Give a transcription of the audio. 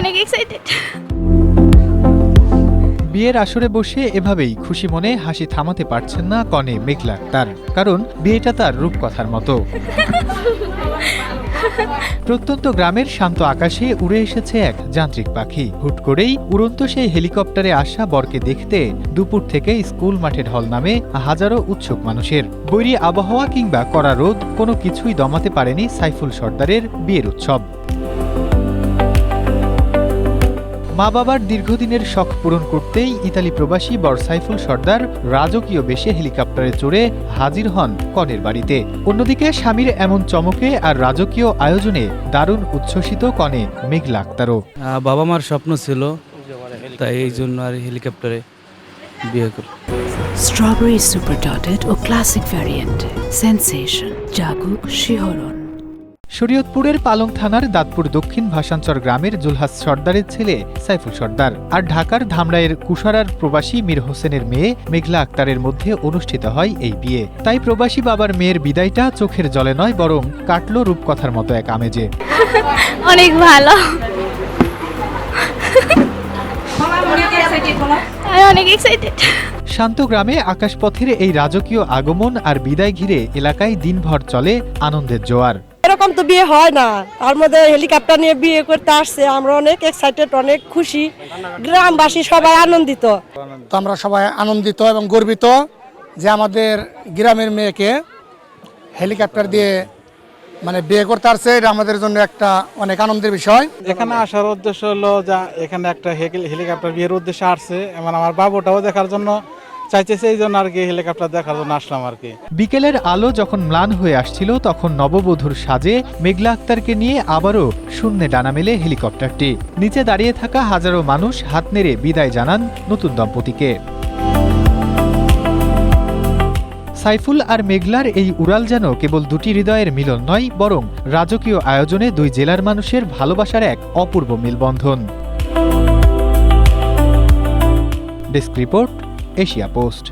অনেক এক্সাইটেড। বিয়ের আসরে বসে এভাবেই খুশি মনে হাসি থামাতে পারছেন না কনে মেঘলা আক্তার, কারণ বিয়েটা তার রূপকথার মতো। প্রত্যন্ত গ্রামের শান্ত আকাশে উড়ে এসেছে এক যান্ত্রিক পাখি। হুট করেই উড়ন্ত সেই হেলিকপ্টারে আসা বরকে দেখতে দুপুর থেকে স্কুল মাঠে ঢল নামে হাজারো উৎসুক মানুষের। বৈরী আবহাওয়া কিংবা কড়া রোদ কোনো কিছুই দমাতে পারেনি সাইফুল সর্দারের বিয়ের উৎসব। মা বাবার দীর্ঘদিনের শখ পূরণ করতেই ইতালি প্রবাসী বর সাইফুল সর্দার রাজকীয় বেশে হেলিকপ্টারে চড়ে হাজির হন কনের বাড়িতে। অন্যদিকে স্বামীর এমন চমকে আর রাজকীয় আয়োজনে দারুণ উচ্ছ্বসিত কনে মেঘলা আক্তারও। বাবা মার স্বপ্ন ছিল, তাই এই জন্য আর হেলিকপ্টারে বিয়ে করি। স্ট্রবেরি সুপার ডটেড ও ক্লাসিক ভ্যারিয়েন্টে সেন্সেশন জাগুক শিহরণ। শরীয়তপুরের পালং থানার দাঁতপুর দক্ষিণ ভাষাঞ্চর গ্রামের জুলহাস সর্দারের ছেলে সাইফুল সর্দার আর ঢাকার ধামরাইয়ের কুশারার প্রবাসী মীর হোসেনের মেয়ে মেঘলা আক্তারের মধ্যে অনুষ্ঠিত হয় এই বিয়ে। তাই প্রবাসী বাবার মেয়ের বিদায়টা চোখের জলে নয়, বরং কাটল রূপকথার মতো এক আমেজে। অনেক ভালো, আমি অনেক এক্সাইটেড। শান্ত গ্রামে আকাশপথের এই রাজকীয় আগমন আর বিদায় ঘিরে এলাকায় দিনভর চলে আনন্দের জোয়ার। এরকম তো বিয়ে হয় না, তার মধ্যে হেলিকপ্টার নিয়ে বিয়ে করতে আসছে, আমরা অনেক এক্সাইটেড, অনেক খুশি, গ্রামবাসী সবাই আনন্দিত। তো আমরা সবাই আনন্দিত এবং গর্বিত যে আমাদের গ্রামের মেয়েকে হেলিকপ্টার দিয়ে বিয়ে করতে আসছে। এটা আমাদের জন্য একটা অনেক আনন্দের বিষয়। এখানে আসার উদ্দেশ্য হলো যা এখানে একটা হেলিকপ্টার বিয়ের উদ্দেশ্যে আসছে, এবং আমার বাবুটাও দেখার জন্য চাইতেছে, এই জন্য আর কি হেলিকপ্টার দেখার জন্য আসলাম আর কি। বিকেলের আলো যখন ম্লান হয়ে আসছিল, তখন নববধূর সাজে মেঘলা আক্তারকে নিয়ে আবারও শূন্যে ডানা মেলে হেলিকপ্টারটি। নিচে দাঁড়িয়ে থাকা হাজারো মানুষ হাত নেড়ে বিদায় জানান নতুন দম্পতিকে। সাইফুল আর মেঘলার এই উড়াল যেন কেবল দুটি হৃদয়ের মিলন নয়, বরং রাজকীয় আয়োজনে দুই জেলার মানুষের ভালোবাসার এক অপূর্ব মেলবন্ধন। Desk report, Asia post.